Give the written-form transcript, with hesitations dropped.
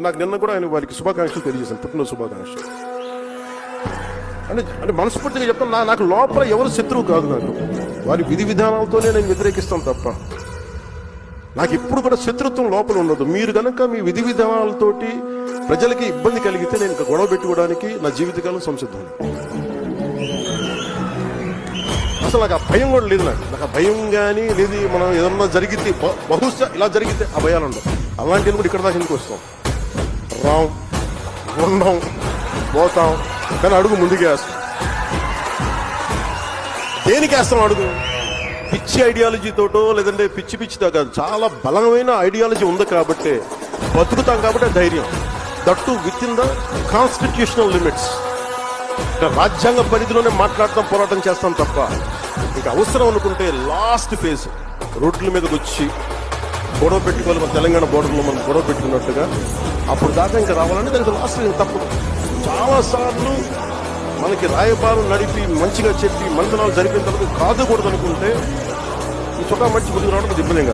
నాకు నిన్న కూడా ఆయన వారికి శుభాకాంక్షలు తెలియజేశాను, పుట్టినరోజు శుభాకాంక్షలు. అంటే మనస్ఫూర్తిగా చెప్తాను, నాకు లోపల ఎవరు శత్రువు కాదు. నాకు వారి విధి విధానాలతోనే నేను వ్యతిరేకిస్తాను తప్ప నాకు ఎప్పుడు కూడా శత్రుత్వం లోపల ఉండదు. మీరు కనుక మీ విధి విధానాలతోటి ప్రజలకి ఇబ్బంది కలిగితే నేను ఇంకా గొడవ పెట్టుకోవడానికి నా జీవితకాలం సంసిద్ధం. అసలు నాకు ఆ భయం కూడా లేదు. నాకు ఆ భయం కానీ లేదు. మనం ఏదన్నా జరిగితే బహుశా ఇలా జరిగితే ఆ భయాలు ఉండవు. అలాంటివి కూడా ఇక్కడ దాకా ఎందుకు వస్తాం, రాం ఉండం పోతాం, కానీ అడుగు ముందుకే వేస్తాం. దేనికి వేస్తాం అడుగు? పిచ్చి ఐడియాలజీతోటో లేదంటే పిచ్చి పిచ్చితో కాదు, చాలా బలమైన ఐడియాలజీ ఉంది కాబట్టి బతుకుతాం. కాబట్టి ధైర్యం, that with in the constitutional limits. రాజ్యాంగ పరిధిలోనే మాట్లాడతాం, పోరాటం చేస్తాం తప్ప ఇక అవసరం అనుకుంటే లాస్ట్ ఫేజ్ రోడ్ల మీదకి వచ్చి గొడవ పెట్టుకోవాలి. మన తెలంగాణ బోర్డర్లో మనం గొడవ పెట్టుకున్నట్టుగా అప్పుడు దాకా ఇంకా రావాలంటే దానికి లాస్ట్ తప్పు. చాలాసార్లు మనకి రాయబారం నడిపి మంచిగా చెప్పి మంత్రాలు జరిపిన తర్వాత కాదుకూడదు అనుకుంటే ఈ చుట్టా మర్చి ముందుకు రావడం ఇబ్బంది.